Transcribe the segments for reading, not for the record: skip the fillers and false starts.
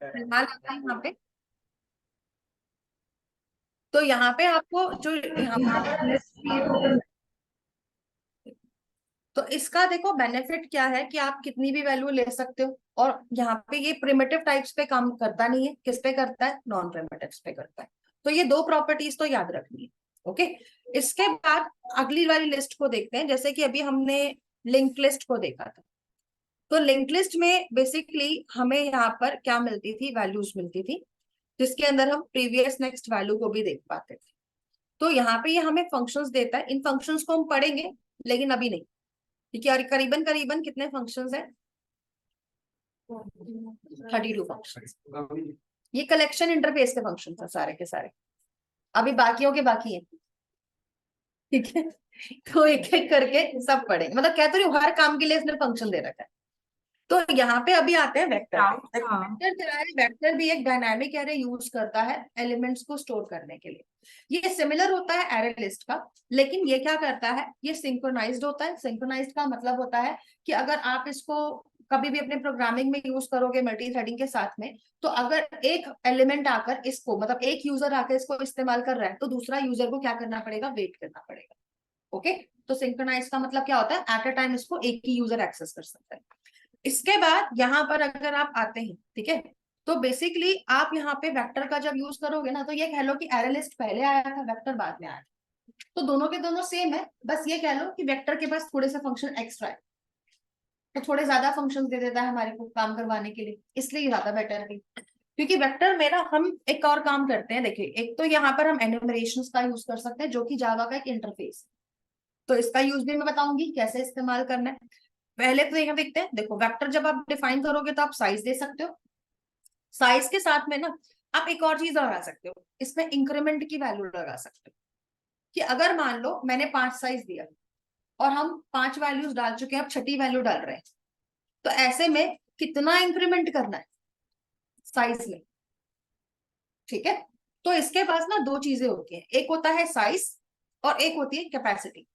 फिलहाल आता है यहाँ पे। तो यहाँ पे आपको जो यहाँ पे लिस्ट, तो इसका देखो बेनिफिट क्या है कि आप कितनी भी वैल्यू ले सकते हो। और यहाँ पे ये प्रिमिटिव टाइप्स पे काम करता नहीं है, किस पे करता है, नॉन प्रिमिटिव्स पे करता है। तो ये दो प्रॉपर्टीज तो याद रखनी है। ओके, इसके बाद अगली वाली लिस्ट को देखते हैं। जैसे कि अभी हमने लिंक लिस्ट को देखा था, तो लिंक लिस्ट में बेसिकली हमें यहाँ पर क्या मिलती थी, वैल्यूज मिलती थी, जिसके अंदर हम प्रीवियस नेक्स्ट वैल्यू को भी देख पाते थे। तो यहाँ पे ये हमें फंक्शंस देता है, इन फंक्शंस को हम पढ़ेंगे लेकिन अभी नहीं, क्योंकि करीबन करीबन कितने फंक्शंस हैं, 32 फंक्शंस। ये कलेक्शन इंटरफेस के फंक्शन था सारे के सारे, अभी बाकियों के बाकी है। ठीक है, तो एक एक करके सब पढ़ेंगे, मतलब कहते रही हूँ हर काम के लिए इसने फंक्शन दे रखा है। तो यहाँ पे अभी आते हैं वेक्टर। वेक्टर क्या है, वेक्टर भी एक डायनामिक एरे यूज करता है एलिमेंट्स को स्टोर करने के लिए। ये सिमिलर होता है एरे लिस्ट का, लेकिन ये क्या करता है, ये सिंक्रोनाइज्ड होता है। सिंक्रोनाइज्ड का मतलब होता है कि अगर आप इसको कभी भी अपने प्रोग्रामिंग में यूज करोगे मल्टी थ्रेडिंग के साथ में, तो अगर एक एलिमेंट आकर इसको, मतलब एक यूजर आकर इसको इस्तेमाल कर रहा है, तो दूसरा यूजर को क्या करना पड़ेगा, वेट करना पड़ेगा। ओके, तो सिंक्रोनाइज का मतलब क्या होता है, एट अ टाइम इसको एक ही यूजर एक्सेस कर सकता है। इसके बाद यहाँ पर अगर आप आते हैं, ठीक है, तो बेसिकली आप यहाँ पे वेक्टर का जब यूज करोगे ना, तो ये कह लो कि एरे लिस्ट पहले आया था, वेक्टर बाद में आया था। तो दोनों के दोनों सेम है, बस ये कह लो कि वेक्टर के पास थोड़े से फंक्शन एक्स्ट्रा है, तो थोड़े ज्यादा फंक्शन दे देता है हमारे को काम करवाने के लिए, इसलिए ज्यादा बेटर है। क्योंकि वेक्टर में ना हम एक और काम करते हैं, देखिए, एक तो यहाँ पर हम एनुमरेशन का यूज कर सकते हैं, जो कि जावा का एक इंटरफेस, तो इसका यूज भी मैं बताऊंगी कैसे इस्तेमाल करना है। पहले तो यहाँ देखते हैं, देखो वेक्टर जब आप डिफाइन करोगे तो आप साइज दे सकते हो, साइज के साथ में ना आप एक और चीज लगा सकते हो, इसमें इंक्रीमेंट की वैल्यू लगा सकते हो, कि अगर मान लो मैंने 5 साइज दिया और हम 5 वैल्यूज डाल चुके हैं, अब छठी वैल्यू डाल रहे हैं, तो ऐसे में कितना इंक्रीमेंट करना है साइज में। ठीक है, तो इसके पास ना दो चीजें होती हैं, एक होता है साइज और एक होती है कैपेसिटी।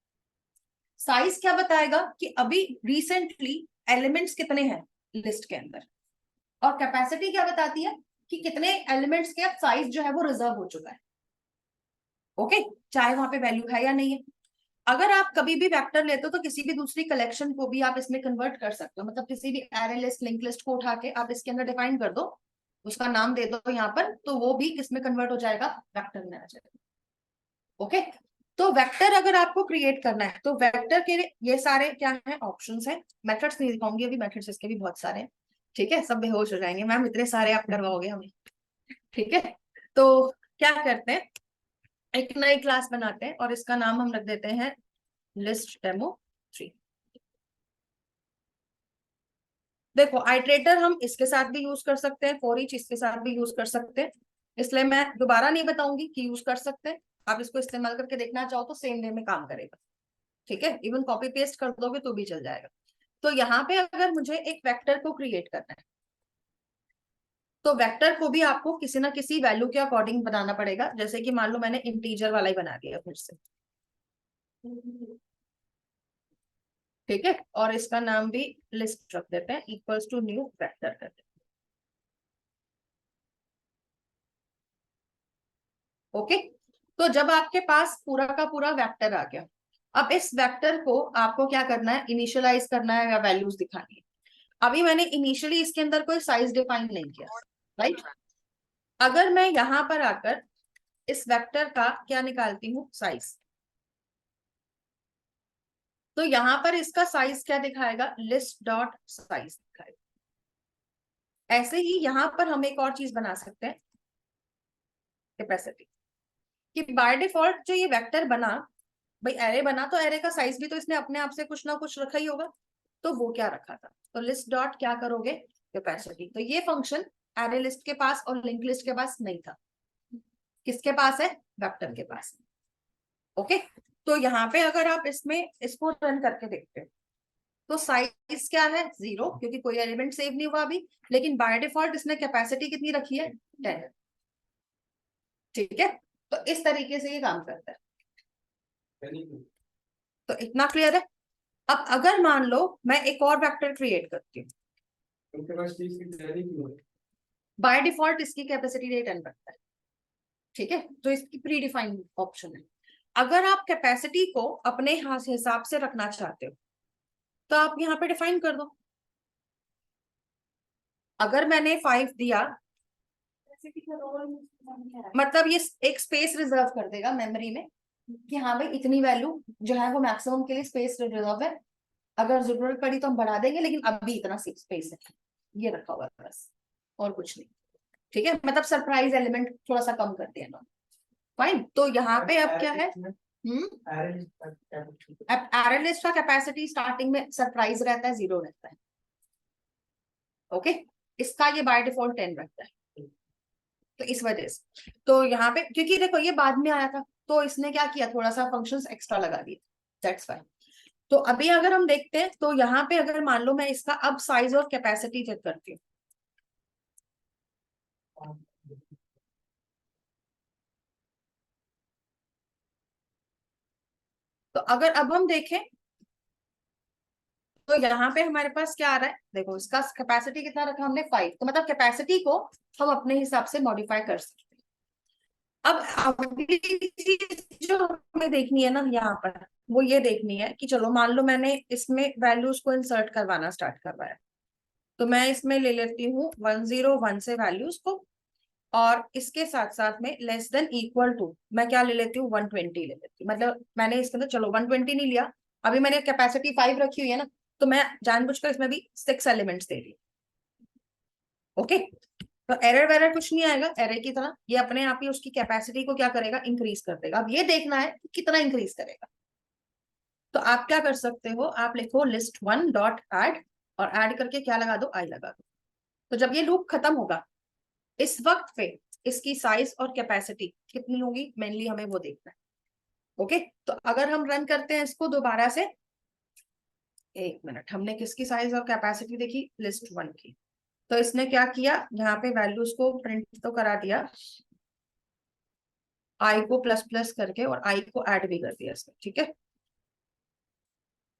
साइज क्या बताएगा कि अभी रिसेंटली एलिमेंट्स कितने हैं लिस्ट के अंदर, और कैपेसिटी क्या बताती है कि कितने एलिमेंट्स के साइज जो है वो रिजर्व हो चुका है। ओके, चाहे वहां पे वैल्यू है या नहीं है। अगर आप कभी भी वेक्टर लेते हो तो किसी भी दूसरी कलेक्शन को भी आप इसमें कन्वर्ट कर सकते हो, मतलब किसी भी एरे लिस्ट लिंक लिस्ट को उठा के आप इसके अंदर डिफाइन कर दो, उसका नाम दे दो यहाँ पर, तो वो भी किसमें कन्वर्ट हो जाएगा, वेक्टर में आ जाएगा। ओके, तो वेक्टर अगर आपको क्रिएट करना है, तो वेक्टर के ये सारे क्या है, ऑप्शंस हैं। मेथड्स नहीं दिखाऊंगी अभी, मेथड्स इसके भी बहुत सारे हैं। ठीक है, सब बेहोश हो जाएंगे, मैम इतने सारे आप करवाओगे हमें। ठीक है, तो क्या करते हैं, एक नई क्लास बनाते हैं और इसका नाम हम रख देते हैं लिस्ट डेमो 3। देखो आइट्रेटर हम इसके साथ भी यूज कर सकते हैं, फॉर ईच इसके साथ भी यूज कर सकते हैं, इसलिए मैं दोबारा नहीं बताऊंगी कि यूज कर सकते हैं। आप इसको इस्तेमाल करके देखना चाहो तो सेम वे में काम करेगा। ठीक है, इवन कॉपी पेस्ट कर दोगे तो भी चल जाएगा। तो यहाँ पे अगर मुझे एक वेक्टर को क्रिएट करना है, तो वेक्टर को भी आपको किसी ना किसी वैल्यू के अकॉर्डिंग बनाना पड़ेगा। जैसे कि मान लो मैंने इंटीजर वाला ही बना दिया फिर से, ठीक है, और इसका नाम भी लिस्ट रख देते हैं, इक्वल्स टू न्यू वेक्टर करते हैं। ओके, तो जब आपके पास पूरा का पूरा वेक्टर आ गया, अब इस वेक्टर को आपको क्या करना है, इनिशियलाइज करना है या वैल्यूज दिखानी है। अभी मैंने इनिशियली इसके अंदर कोई साइज डिफाइन नहीं किया, राइट। अगर मैं यहां पर आकर इस वेक्टर का क्या निकालती हूँ, साइज, तो यहां पर इसका साइज क्या दिखाएगा, लिस्ट डॉट साइज दिखाएगा। ऐसे ही यहां पर हम एक और चीज बना सकते हैं, कैपेसिटी, कि बाय डिफॉल्ट जो ये वेक्टर बना, भाई एरे बना, तो एरे का साइज भी तो इसने अपने आप से कुछ ना कुछ रखा ही होगा। तो वो क्या रखा था, तो लिस्ट डॉट क्या करोगे, कैपेसिटी। तो ये फंक्शन एरे लिस्ट के पास और लिंक लिस्ट के पास नहीं था, किसके पास है, वेक्टर के पास। ओके, तो यहाँ पे अगर आप इसमें इसको रन करके देखते हो, तो साइज क्या है, 0, क्योंकि कोई एलिमेंट सेव नहीं हुआ अभी, लेकिन बाय डिफॉल्ट इसने कैपेसिटी कितनी रखी है, 10। ठीक है, तो इस तरीके से ये काम करता है। तो इतना क्लियर है। अब अगर मान लो मैं एक और वेक्टर क्रिएट करती हूँ, बाय डिफॉल्ट इसकी कैपेसिटी रेट 10 रखता है, ठीक है, तो इसकी प्री डिफाइंड ऑप्शन है। अगर आप कैपेसिटी को अपने हिसाब से रखना चाहते हो तो आप यहाँ पे डिफाइन कर दो। अगर मैंने 5 दिया, मतलब ये एक स्पेस रिजर्व कर देगा मेमोरी में कि हाँ भाई इतनी वैल्यू जो है वो मैक्सिमम के लिए स्पेस रिजर्व है, अगर जरूरत पड़ी तो हम बढ़ा देंगे, लेकिन अभी इतना स्पेस है, ये रखा हुआ है बस, और कुछ नहीं, ठीक है, मतलब सरप्राइज एलिमेंट थोड़ा सा कम कर दिया ना। फाइन, तो यहाँ पे अब क्या है, एरे लिस्ट का कैपेसिटी स्टार्टिंग में सरप्राइज रहता है, 0 रहता है, ओके, इसका ये बाय डिफॉल्ट 10 रहता है, तो इस वजह से तो यहाँ पे क्योंकि देखो ये बाद में आया था तो इसने क्या किया, थोड़ा सा फंक्शंस एक्स्ट्रा लगा दिए, दैट्स फाइन। तो अभी अगर हम देखते हैं तो यहाँ पे अगर मान लो मैं इसका अब साइज और कैपेसिटी चेक करती हूँ, तो अगर अब हम देखें तो यहाँ पे हमारे पास क्या आ रहा है, देखो इसका कैपेसिटी कितना रखा हमने 5, तो मतलब कैपेसिटी को हम अपने हिसाब से मॉडिफाई कर सकते हैं। अब अगली चीज जो हमें देखनी है ना यहाँ पर, वो ये देखनी है कि चलो मान लो मैंने इसमें वैल्यूज को इंसर्ट करवाना स्टार्ट करवाया, तो मैं इसमें ले लेती हूँ 101 से वैल्यूज को, और इसके साथ साथ में लेस देन इक्वल टू मैं क्या ले लेती हूँ, 120 ले लेती हूँ। मतलब मैंने इसके अंदर चलो 120 नहीं लिया, अभी मैंने कैपेसिटी 5 रखी हुई है ना, तो मैं जानबूझकर इसमें भी 6 एलिमेंट्स दे रही हूँ, ओके, तो एरर वेरर कुछ नहीं आएगा, एरर की तरह ये अपने आप ही उसकी कैपेसिटी को क्या करेगा, इंक्रीज कर देगा। अब ये देखना है कि कितना इंक्रीज करेगा, तो आप क्या कर सकते हो, आप लिखो लिस्ट 1 डॉट एड, और एड करके क्या लगा दो, आई लगा दो। तो जब ये लूप खत्म होगा इस वक्त पे इसकी साइज और कैपेसिटी कितनी होगी, मेनली हमें वो देखना है, ओके। तो अगर हम रन करते हैं इसको दोबारा से, एक मिनट, हमने किसकी साइज और कैपेसिटी देखी, लिस्ट 1 की, तो इसने क्या किया, यहाँ पे वैल्यूज को प्रिंट तो करा दिया, आई को प्लस प्लस करके और आई को ऐड भी कर दिया इसने, ठीक है,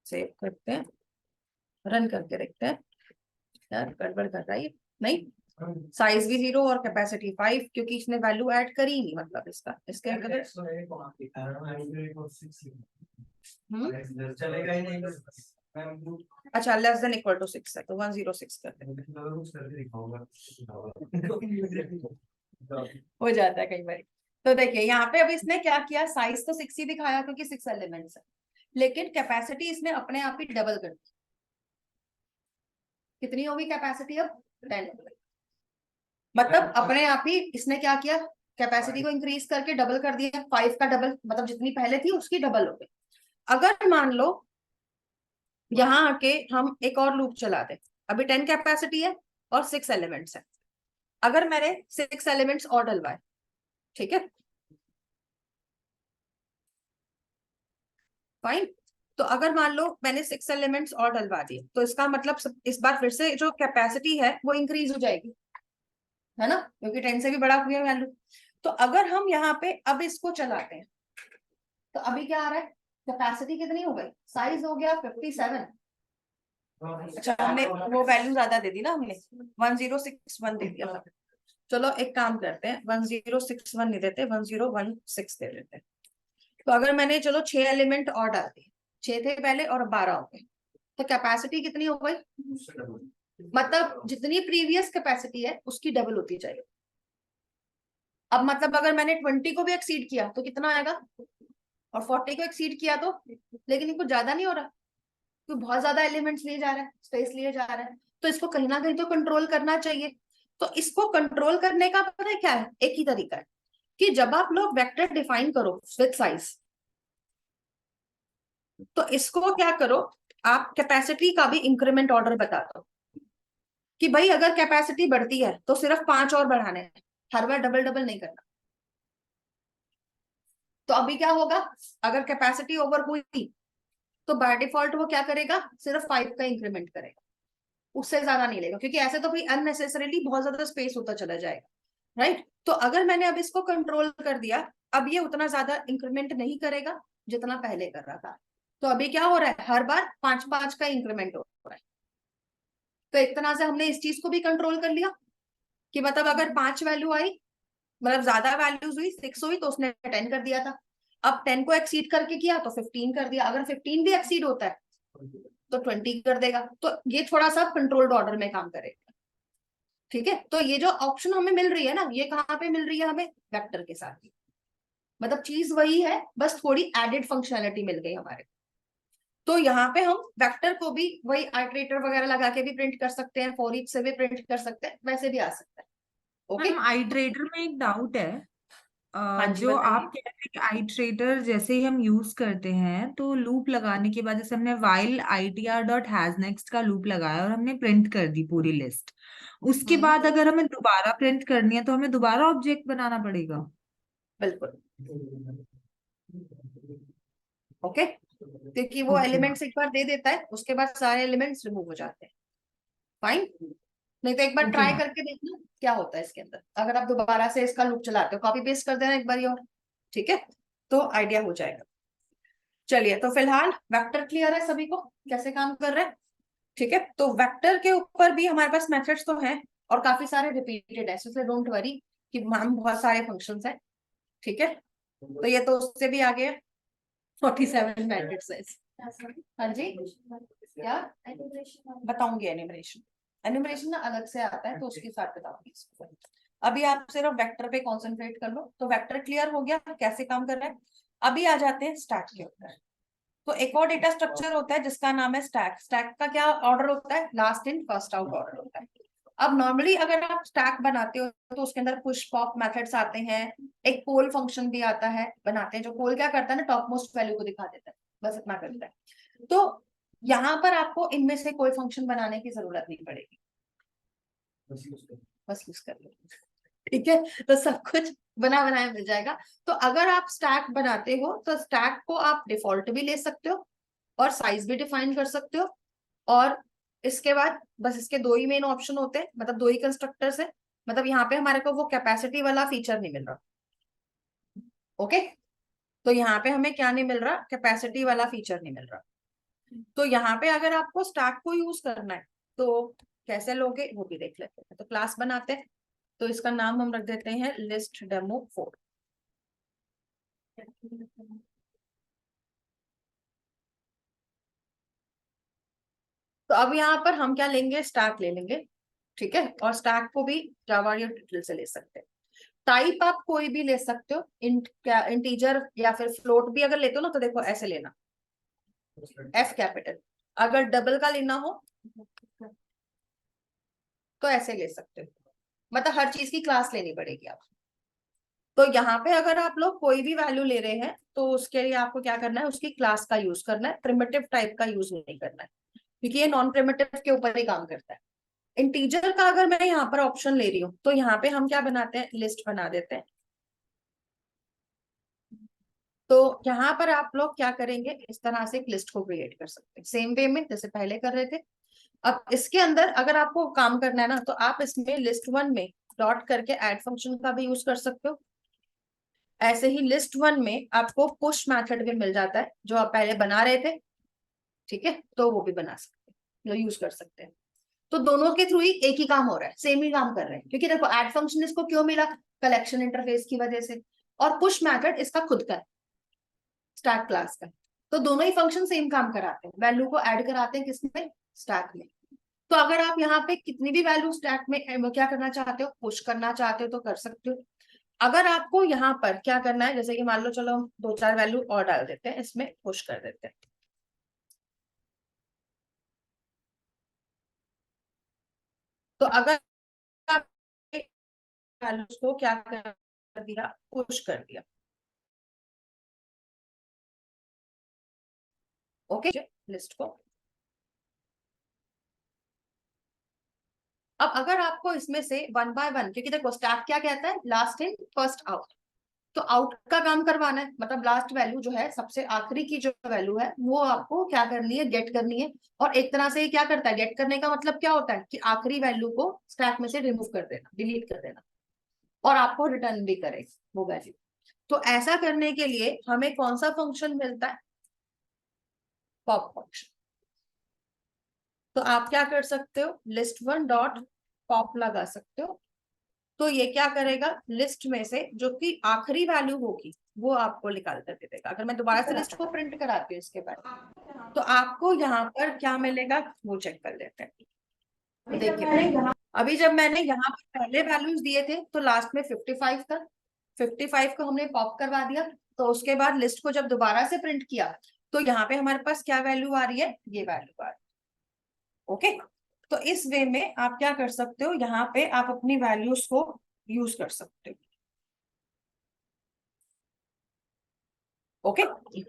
सेव करते हैं, रन करके देखते हैं, यार गड़बड़ कर रहा है ये, नहीं, साइज भी 0 और कैपेसिटी 5, क्योंकि इसने वैल्यू ऐड करी नहीं, मतलब इसका इसके अंदर चलेगा ही नहीं, अच्छा लेस देन इक्वल टू 6 है तो 106 करते हैं, हो जाता है कई बार। तो देखिए यहाँ पे अभी इसने क्या किया, साइज तो 6 ही दिखाया क्योंकि 6 एलिमेंट्स है, लेकिन कैपेसिटी इसने अपने आप ही डबल कर दी। कितनी होगी कैपेसिटी अब, 10, मतलब अपने आप ही इसने क्या किया, कैपेसिटी को इंक्रीज करके डबल कर दिया, 5 का डबल, मतलब जितनी पहले थी उसकी डबल हो गई। अगर मान लो यहाँ आके हम एक और लूप चला दे, अभी 10 कैपेसिटी है और 6 एलिमेंट्स है, अगर मैंने 6 एलिमेंट्स और डलवाए, ठीक है, फाइन, तो अगर मान लो मैंने 6 एलिमेंट्स और डलवा दिए तो इसका मतलब इस बार फिर से जो कैपेसिटी है वो इंक्रीज हो जाएगी, है ना, क्योंकि 10 से भी बड़ा हुआ वैल्यू। तो अगर हम यहाँ पे अब इसको चलाते हैं तो अभी क्या आ रहा है, कैपेसिटी कितनी हो गई, साइज हो गया 57, अच्छा हमने वो वैल्यू ज्यादा दे दी ना, हमने 1061 दे दिया था, चलो एक काम करते हैं 1061 नहीं देते, 1016 दे देते हैं। तो अगर मैंने चलो 6 एलिमेंट और डाल दिए, 6 थे पहले और 12 हो गए, तो कैपेसिटी कितनी हो गई, मतलब जितनी प्रीवियस कैपेसिटी है उसकी डबल होती जाएगी। अब मतलब अगर मैंने 20 को भी एक्सीड किया तो कितना आएगा, और 40 को एक्सीड किया तो, लेकिन इनको ज्यादा नहीं हो रहा, तो बहुत ज्यादा एलिमेंट्स लिए जा रहे हैं, स्पेस लिए जा रहे हैं, तो इसको कहीं ना कहीं तो कंट्रोल करना चाहिए। तो इसको कंट्रोल करने का पता है क्या है, एक ही तरीका है कि जब आप लोग वेक्टर डिफाइन करो विद साइज, तो इसको क्या करो, आप कैपेसिटी का भी इंक्रीमेंट ऑर्डर बता दो कि भाई अगर कैपेसिटी बढ़ती है तो सिर्फ 5 और बढ़ाने हैं, हर बार डबल डबल नहीं करना। तो अभी क्या होगा, अगर कैपेसिटी ओवर हुई तो बाय डिफॉल्ट वो क्या करेगा, सिर्फ 5 का इंक्रीमेंट करेगा, उससे ज्यादा नहीं लेगा, क्योंकि ऐसे तो भाई अननेसेसरीली बहुत ज्यादा स्पेस होता चला जाएगा, राइट। तो अगर मैंने अब इसको कंट्रोल कर दिया, अब ये उतना ज्यादा इंक्रीमेंट नहीं करेगा जितना पहले कर रहा था। तो अभी क्या हो रहा है, हर बार 5 5 का इंक्रीमेंट हो रहा है, तो एक तरह से हमने इस चीज को भी कंट्रोल कर लिया कि मतलब अगर 5 वैल्यू आई, मतलब ज्यादा वैल्यूज हुई, 6 हुई, तो उसने 10 कर दिया था। अब 10 को एक्सीड करके किया तो 15 कर दिया, अगर 15 भी एक्सीड होता है तो 20 कर देगा। तो ये थोड़ा सा कंट्रोल्ड ऑर्डर में काम करेगा। ठीक है, तो ये जो ऑप्शन हमें मिल रही है ना, ये कहाँ पे मिल रही है हमें? वेक्टर के साथ। मतलब चीज वही है, बस थोड़ी एडेड फंक्शनैलिटी मिल गई हमारे। तो यहाँ पे हम वेक्टर को भी वही आइटरेटर वगैरह लगा के भी प्रिंट कर सकते हैं, फॉर ईच से भी प्रिंट कर सकते हैं, वैसे भी आ सकता है। ओके। मैम आइट्रेटर में एक डाउट है। हाँ जी जो आप बताइए। कह रहे हैं कि आइट्रेटर जैसे ही हम यूज करते हैं तो लूप लगाने के बाद, जैसे हमने while itr dot has next का लूप लगाया और हमने प्रिंट कर दी पूरी लिस्ट, उसके हम्म। बाद अगर हमें दोबारा प्रिंट करनी है तो हमें दोबारा ऑब्जेक्ट बनाना पड़ेगा। बिल्कुल। ओके, क्योंकि वो ओके। एलिमेंट्स एक बार दे देता है, उसके बाद सारे एलिमेंट्स रिमूव हो जाते हैं। फाइन। नहीं तो एक बार ओके ट्राई मैम। करके देखना क्या होता है इसके अंदर, अगर आप दोबारा से इसका लूप चलाते हो, कॉपी पेस्ट कर देना एक बार और। ठीक है, तो आइडिया हो जाएगा। चलिए, तो फिलहाल वेक्टर क्लियर है सभी को, कैसे काम कर रहे हैं? ठीक है, तो वेक्टर के ऊपर भी हमारे पास मेथड्स तो हैं, और काफी सारे रिपीटेड है, इसलिए डोंट वरी कि हम बहुत सारे फंक्शंस हैं। ठीक है, तो ये तो उससे भी आगे है, 47 मेथड्स है। हाँ जी, क्या बताऊंगी? एनिमरेशन, एनिमरेशन ना अलग से आता है, तो उसके साथ बताऊंगी इसको। अभी आप सिर्फ वेक्टर पे कंसंट्रेट कर लो। तो वेक्टर क्लियर हो गया कैसे काम कर रहा है। अभी आ जाते हैं स्टैक के ऊपर। तो एक और डेटा स्ट्रक्चर होता है जिसका नाम है स्टैक। स्टैक का क्या ऑर्डर होता है? Last in first out order होता है। अब नॉर्मली अगर आप स्टैक बनाते हो तो उसके अंदर पुश पॉप मेथड्स आते हैं, एक पोल फंक्शन भी आता है, बनाते हैं। जो पोल क्या करता है ना, टॉप मोस्ट वैल्यू को दिखा देता है, बस इतना करता है। तो यहाँ पर आपको इनमें से कोई फंक्शन बनाने की जरूरत नहीं पड़ेगी, बस यूज कर लो। ठीक है, तो सब कुछ बना बनाया मिल जाएगा। तो अगर आप स्टैक बनाते हो तो स्टैक को आप डिफॉल्ट भी ले सकते हो और साइज भी डिफाइन कर सकते हो। और इसके बाद बस इसके दो ही मेन ऑप्शन होते हैं, मतलब दो ही कंस्ट्रक्टर्स है। मतलब यहाँ पे हमारे को वो कैपेसिटी वाला फीचर नहीं मिल रहा। ओके, तो यहाँ पे हमें क्या नहीं मिल रहा? कैपेसिटी वाला फीचर नहीं मिल रहा। तो यहाँ पे अगर आपको स्टैक को यूज करना है तो कैसे लोगे वो भी देख लेते हैं। तो क्लास बनाते हैं, तो इसका नाम हम रख देते हैं लिस्ट डेमो 4। तो अब यहाँ पर हम क्या लेंगे? स्टैक ले लेंगे। ठीक है, और स्टैक को भी जावा या ट्यूटल से ले सकते हैं। टाइप आप कोई भी ले सकते हो, इंटीजर या फिर फ्लोट भी अगर लेते हो ना, तो देखो ऐसे लेना, एफ कैपिटल। अगर डबल का लेना हो तो ऐसे ले सकते हो, मतलब हर चीज की क्लास लेनी पड़ेगी आप। तो यहाँ पे अगर आप लोग कोई भी वैल्यू ले रहे हैं तो उसके लिए आपको क्या करना है? उसकी क्लास का यूज करना है, प्रिमिटिव टाइप का यूज नहीं करना है, क्योंकि ये नॉन प्रिमिटिव के ऊपर ही काम करता है। इंटीजर का अगर मैं यहाँ पर ऑप्शन ले रही हूँ तो यहाँ पे हम क्या बनाते हैं? लिस्ट बना देते हैं। तो यहाँ पर आप लोग क्या करेंगे? इस तरह से एक लिस्ट को क्रिएट कर सकते हैं, सेम वे में जैसे पहले कर रहे थे। अब इसके अंदर अगर आपको काम करना है ना, तो आप इसमें लिस्ट वन में डॉट करके ऐड फंक्शन का भी यूज कर सकते हो। ऐसे ही लिस्ट वन में आपको पुश मेथड भी मिल जाता है जो आप पहले बना रहे थे। ठीक है, तो वो भी बना सकते हैं, यूज कर सकते हैं। तो दोनों के थ्रू ही एक ही काम हो रहा है, सेम ही काम कर रहे हैं। क्योंकि देखो ऐड फंक्शन इसको क्यों मिला? कलेक्शन इंटरफेस की वजह से। और पुश मेथड इसका खुद का है, स्टैक क्लास का। तो दोनों ही फंक्शन सेम काम कराते हैं, वैल्यू को ऐड कराते हैं किसमें? स्टैक में। तो अगर आप यहाँ पे कितनी भी वैल्यू स्टैक में क्या करना चाहते हो? पुश करना चाहते हो तो कर सकते हो। अगर आपको यहाँ पर क्या करना है, जैसे कि मान लो चलो हम 2-4 वैल्यू और डाल देते हैं, इसमें पुश कर देते हैं। तो अगर आप वैल्यूज को क्या कर दिया? पुश कर दिया। ओके, लिस्ट को। अब अगर आपको इसमें से वन बाय वन, क्योंकि देखो स्टैक क्या कहता है? Last in first out. तो आउट का काम करवाना है, मतलब लास्ट वैल्यू जो है, सबसे आखिरी की जो वैल्यू है, वो आपको क्या करनी है? गेट करनी है। और एक तरह से ये क्या करता है? गेट करने का मतलब क्या होता है? कि आखिरी वैल्यू को स्टैक में से रिमूव कर देना, डिलीट कर देना, और आपको रिटर्न भी करे वो वैल्यू। तो ऐसा करने के लिए हमें कौन सा फंक्शन मिलता है? Pop function. तो आप क्या कर सकते हो, लिस्ट वन डॉट पॉप लगा सकते हो। तो ये क्या करेगा, लिस्ट में से जो कि आखिरी वैल्यू होगी वो आपको निकाल कर दे देगा। अगर मैं दोबारा से लिस्ट को प्रिंट कराती हूँ इसके बाद, तो आपको यहाँ पर क्या मिलेगा वो चेक कर लेते हैं। देखिए अभी जब मैंने यहाँ पर पहले वैल्यूज दिए थे तो लास्ट में 55 था, 55 को हमने पॉप करवा दिया। तो उसके बाद लिस्ट को जब दोबारा से प्रिंट किया तो यहाँ पे हमारे पास क्या वैल्यू आ रही है, ये वैल्यू आ रही है। ओके, तो इस वे में आप क्या कर सकते हो, यहाँ पे आप अपनी वैल्यूज को यूज कर सकते हो। ओके,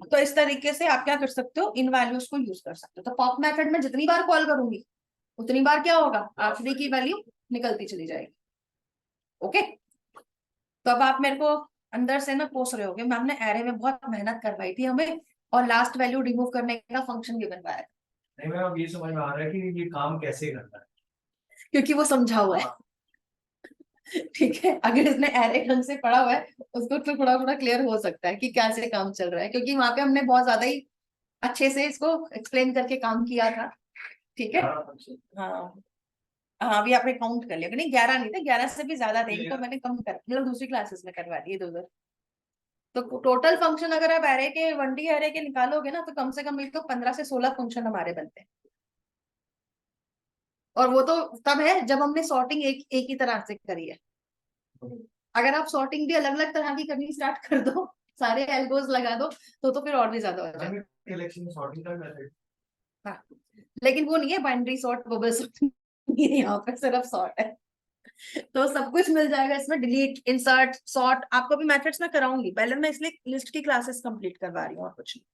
तो इस तरीके से आप क्या कर सकते हो, इन वैल्यूज को यूज कर सकते हो। तो पॉप मेथड में जितनी बार कॉल करूंगी उतनी बार क्या होगा, आखिरी की वैल्यू निकलती चली जाएगी। ओके, तो अब आप मेरे को अंदर से ना पूछ रहे होगे मैम ने एरे में बहुत मेहनत करवाई थी हमें और लास्ट वैल्यू रिमूव करने का फंक्शन गिवन हुआ है। नहीं मैम, अब ये समझ में आ रहा है कि ये काम कैसे करना है, क्योंकि वो समझा हुआ है। ठीक है, अगर इसने एरे ढंग से पढ़ा हुआ है उसको तो थोड़ा थोड़ा क्लियर हो सकता है कि कैसे काम चल रहा है, क्योंकि वहां पे हमने बहुत ज्यादा ही अच्छे से इसको एक्सप्लेन करके काम किया था। ठीक है, हाँ हाँ, अभी आपने काउंट कर लिया कि नहीं, 11 नहीं थे, 11 से भी ज्यादा थे, इनको मैंने कम कर मतलब दूसरी क्लासेस में करवा दिए 2 तो टोटल फंक्शन अगर आप एरे के 1D एरे के निकालोगे ना तो कम से कम तो 15 से 16 फंक्शन हमारे बनते हैं। और वो तो तब है जब हमने सॉर्टिंग एक ही तरह से करी है। अगर आप सॉर्टिंग भी अलग अलग तरह की करनी स्टार्ट कर दो, सारे एल्गोज लगा दो, तो फिर और भी ज्यादा हो जाएगा। कलेक्शन सॉर्टिंग का मेथड। हाँ, लेकिन वो नहीं है बाइनरी सॉर्ट, बबल सॉर्ट नहीं है, यहाँ पे सिर्फ सॉर्ट है। तो सब कुछ मिल जाएगा इसमें, डिलीट इंसर्ट सॉर्ट आपको भी मेथड्स में कराऊंगी, पहले मैं इसलिए लिस्ट की क्लासेस कंप्लीट करवा रही हूँ और कुछ नहीं।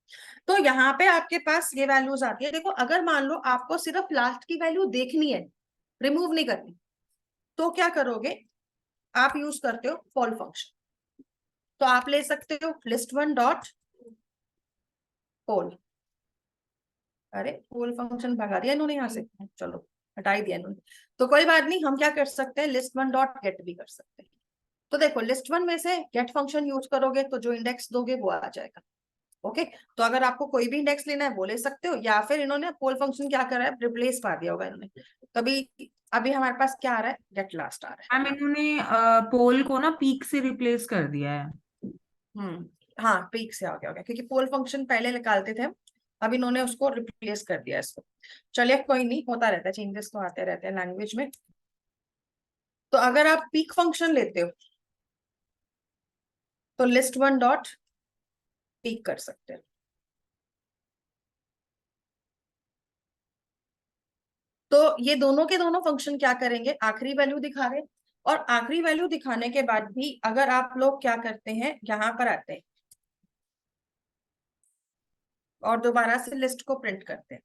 तो यहाँ पे आपके पास ये वैल्यूज आती है। देखो अगर मान लो आपको सिर्फ लास्ट की वैल्यू देखनी है, रिमूव नहीं करनी, तो क्या करोगे, आप यूज करते हो पोल फंक्शन। तो आप ले सकते हो लिस्ट वन डॉट पोल। अरे पोल फंक्शन भगा दिया इन्होंने यहाँ से, चलो हटा ही दिया इन्होंने। तो कोई बात नहीं, हम क्या कर सकते हैं, लिस्ट वन डॉट गेट भी कर सकते हैं। तो देखो लिस्ट वन में से गेट फंक्शन यूज करोगे तो जो इंडेक्स दोगे वो आ जाएगा। ओके, तो अगर आपको कोई भी इंडेक्स लेना है वो ले सकते हो, या फिर इन्होंने पोल फंक्शन क्या करा है, रिप्लेस पा दिया होगा इन्होंने। तभी अभी हमारे पास क्या आ रहा है, गेट लास्ट आ रहा मैम इन्होंने पोल को ना पीक से रिप्लेस कर दिया है। है। हाँ पीक से आ गया होगा, क्योंकि पोल फंक्शन पहले निकालते थे, अब इन्होंने उसको रिप्लेस कर दिया इसको। चलिए कोई नहीं, होता रहता है, चेंजेस तो आते रहते हैं लैंग्वेज में। तो अगर आप पीक फंक्शन लेते हो तो लिस्ट वन डॉट पीक कर सकते हो। तो ये दोनों के दोनों फंक्शन क्या करेंगे, आखिरी वैल्यू दिखा रहे, और आखिरी वैल्यू दिखाने के बाद भी अगर आप लोग क्या करते हैं, यहाँ पर आते हैं और दोबारा से लिस्ट को प्रिंट करते हैं,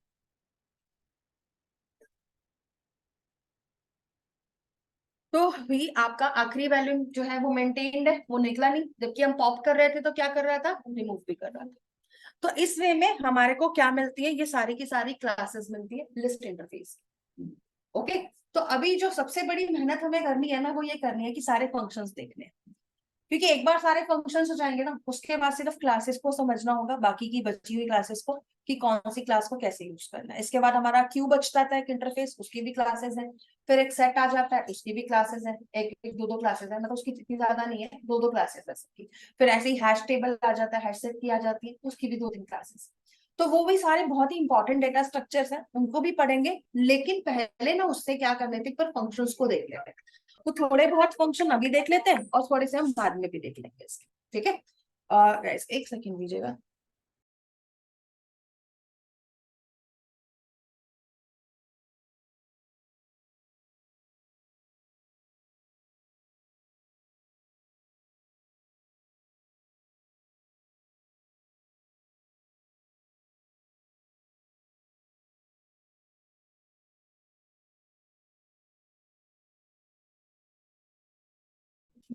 तो भी आपका आखिरी वैल्यू जो है वो मेंटेन्ड है, वो निकला नहीं। जबकि हम पॉप कर रहे थे तो क्या कर रहा था, रिमूव भी कर रहा था। तो इस वे में हमारे को क्या मिलती है, ये सारी की सारी क्लासेस मिलती है लिस्ट इंटरफेस। ओके, तो अभी जो सबसे बड़ी मेहनत हमें करनी है ना, वो ये करनी है कि सारे फंक्शंस देखने हैं। क्योंकि एक बार सारे फंक्शंस हो जाएंगे ना, उसके बाद सिर्फ क्लासेस को समझना होगा, बाकी की बची हुई क्लासेस को, कि कौन सी क्लास को कैसे यूज करना है। इसके बाद हमारा क्यू बचता था, एक इंटरफेस, उसकी भी क्लासेस है। फिर एक सेट आ जाता है, उसकी भी क्लासेस है, एक एक दो दो क्लासेस है, मतलब उसकी इतनी ज्यादा नहीं है, दो दो क्लासेस है सबकी। फिर ऐसे ही हैश टेबल आ जाता है, हैश सेट की आ जाती है, उसकी भी 2-3 क्लासेस। तो वो भी सारे बहुत ही इंपॉर्टेंट डेटा स्ट्रक्चर्स हैं, उनको भी पढ़ेंगे। लेकिन पहले ना उससे क्या कर लेते, पर फंक्शंस को देख लेते हैं। तो थोड़े बहुत फंक्शन अभी देख लेते हैं और थोड़े से हम बाद में भी देख लेंगे इसके, ठीक है। गाइस एक सेकंड दीजिएगा।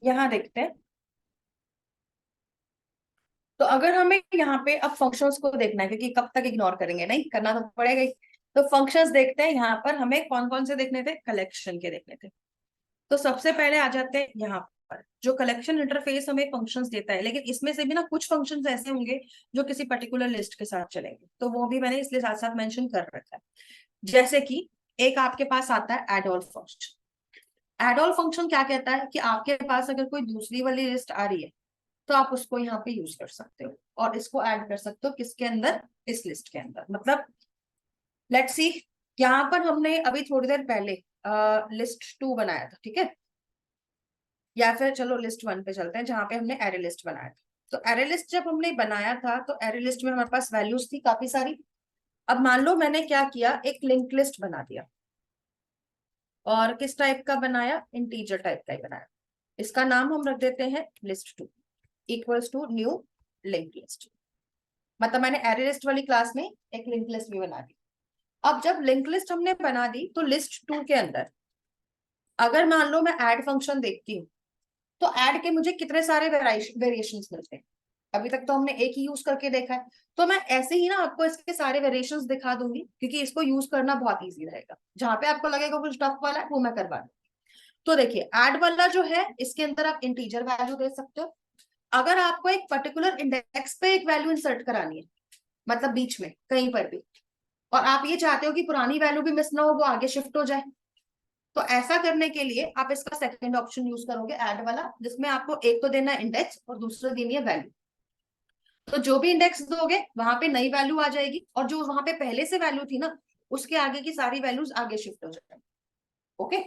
यहाँ देखते हैं, तो अगर हमें यहाँ पे अब फंक्शंस को देखना है, क्योंकि कब तक इग्नोर करेंगे, नहीं करना तो पड़ेगा ही। तो फंक्शंस देखते हैं, यहाँ पर हमें कौन कौन से देखने थे, कलेक्शन के देखने थे। तो सबसे पहले आ जाते हैं यहाँ पर, जो कलेक्शन इंटरफेस हमें फंक्शंस देता है। लेकिन इसमें से भी ना कुछ फंक्शंस ऐसे होंगे जो किसी पर्टिकुलर लिस्ट के साथ चलेंगे, तो वो भी मैंने इसलिए साथ साथ मेंशन कर रखा है। जैसे कि एक आपके पास आता है add all function. Add all function क्या कहता है कि आपके पास अगर कोई दूसरी वाली लिस्ट आ रही है तो आप उसको यहाँ पे यूज कर सकते हो और इसको ऐड कर सकते हो किसके अंदर, इस लिस्ट के अंदर। मतलब लेट्स सी, यहाँ पर हमने अभी थोड़ी देर पहले लिस्ट 2 बनाया था, ठीक है, या फिर चलो लिस्ट 1 पे चलते हैं जहां पे हमने एरे लिस्ट बनाया था। तो एरे लिस्ट जब हमने बनाया था तो एरे लिस्ट में हमारे पास वैल्यूज थी काफी सारी। अब मान लो मैंने क्या किया, एक लिंक लिस्ट बना दिया, और किस टाइप का बनाया, इंटीजर टाइप का ही बनाया। इसका नाम हम रख देते हैं list 2 equals to new link list. मतलब मैंने एरे लिस्ट वाली क्लास में एक लिंक लिस्ट भी बना दी। अब जब लिंक लिस्ट हमने बना दी तो लिस्ट 2 के अंदर अगर मान लो मैं ऐड फंक्शन देखती हूँ तो ऐड के मुझे कितने सारे वेरिएशंस मिलते हैं। अभी तक तो हमने एक ही यूज करके देखा है, तो मैं ऐसे ही ना आपको इसके सारे वेरिएशंस दिखा दूंगी क्योंकि इसको यूज करना बहुत इजी रहेगा। जहां पे आपको लगेगा कुछ टफ वाला है वो मैं करवा दूंगी। तो देखिए ऐड वाला जो है इसके अंदर आप इंटीजर वैल्यू दे सकते हो। अगर आपको एक पर्टिकुलर इंडेक्स पे एक वैल्यू इंसर्ट करानी है, मतलब बीच में कहीं पर भी, और आप ये चाहते हो कि पुरानी वैल्यू भी मिस ना हो, वो आगे शिफ्ट हो जाए, तो ऐसा करने के लिए आप इसका सेकंड ऑप्शन यूज करोगे ऐड वाला, जिसमें आपको एक तो देना है इंडेक्स और दूसरा देनी है वैल्यू। तो जो भी इंडेक्स दोगे वहां पे नई वैल्यू आ जाएगी, और जो वहां पे पहले से वैल्यू थी ना उसके आगे की सारी वैल्यूज आगे शिफ्ट हो जाएंगी। ओके,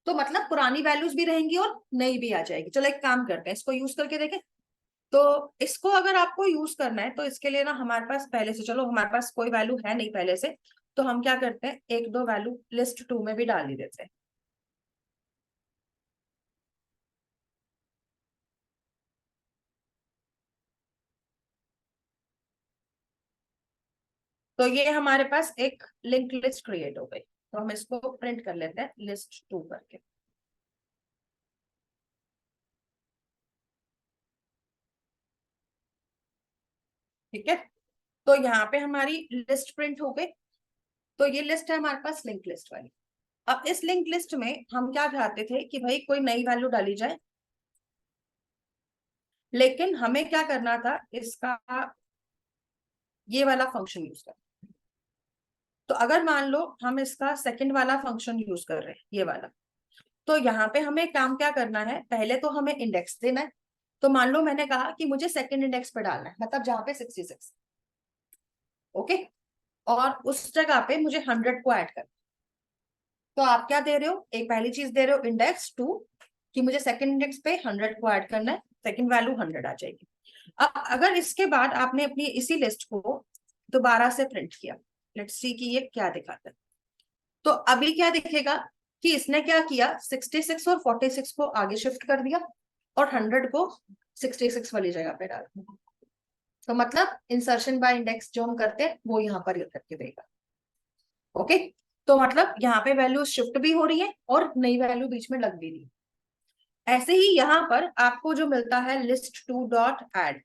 तो मतलब पुरानी वैल्यूज भी रहेंगी और नई भी आ जाएगी। चलो एक काम करते हैं, इसको यूज करके देखें। तो इसको अगर आपको यूज करना है तो इसके लिए ना हमारे पास पहले से, चलो हमारे पास कोई वैल्यू है नहीं पहले से, तो हम क्या करते हैं, एक दो वैल्यू लिस्ट 2 में भी डाल ही देते हैं। तो ये हमारे पास एक लिंक लिस्ट क्रिएट हो गई, तो हम इसको प्रिंट कर लेते हैं लिस्ट 2 करके। ठीक है, तो यहाँ पे हमारी लिस्ट प्रिंट हो गई। तो ये लिस्ट है हमारे पास लिंक लिस्ट वाली। अब इस लिंक लिस्ट में हम क्या चाहते थे कि भाई कोई नई वैल्यू डाली जाए, लेकिन हमें क्या करना था, इसका ये वाला फंक्शन यूज कर। तो अगर मान लो हम इसका सेकंड वाला फंक्शन यूज कर रहे हैं, ये वाला, तो यहाँ पे हमें काम क्या करना है, पहले तो हमें इंडेक्स देना है। तो मान लो मैंने कहा कि मुझे सेकंड इंडेक्स पे डालना है, मतलब जहां पे 66। ओके, और उस जगह पे मुझे 100 को ऐड करना। तो आप क्या दे रहे हो, एक पहली चीज दे रहे हो इंडेक्स 2 कि मुझे सेकंड इंडेक्स पे 100 को ऐड करना है, सेकंड वैल्यू 100 आ जाएगी। अब अगर इसके बाद आपने अपनी इसी लिस्ट को दोबारा से प्रिंट किया, लेट्स सी कि ये क्या दिखाता है। तो अभी क्या दिखेगा कि इसने क्या किया, 66 और 46 को आगे शिफ्ट कर दिया और 100 को 66 वाली जगह पे डाल दिया। तो मतलब इंसर्शन बाय इंडेक्स जो हम करते हैं वो यहाँ पर करके देगा। ओके, तो मतलब यहाँ पे वैल्यू शिफ्ट भी हो रही है और नई वैल्यू बीच में लग भी रही है। ऐसे ही यहाँ पर आपको जो मिलता है लिस्ट 2 डॉट एड,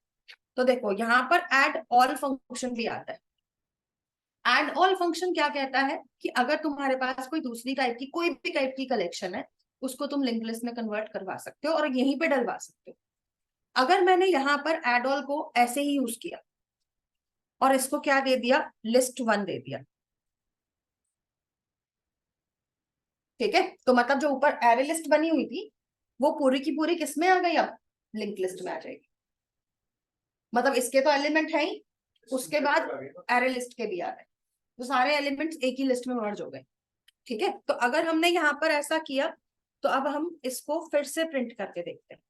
तो देखो यहाँ पर एड ऑल फंक्शन भी आता है। एड ऑल फंक्शन क्या कहता है कि अगर तुम्हारे पास कोई दूसरी टाइप की, कोई भी टाइप की कलेक्शन है, उसको तुम लिंक लिस्ट में कन्वर्ट करवा सकते हो और यहीं पे डलवा सकते हो। अगर मैंने यहाँ पर एड ऑल को ऐसे ही यूज किया और इसको क्या दे दिया, लिस्ट 1 दे दिया, ठीक है, तो मतलब जो ऊपर एरे लिस्ट बनी हुई थी वो पूरी की पूरी किस में आ गई, अब लिंक लिस्ट में आ जाएगी। मतलब इसके तो एलिमेंट है ही, उसके बाद एरे लिस्ट के भी आ रहे हैं, तो सारे एलिमेंट्स एक ही लिस्ट में मर्ज हो गए। ठीक है, तो अगर हमने यहाँ पर ऐसा किया तो अब हम इसको फिर से प्रिंट करके देखते हैं।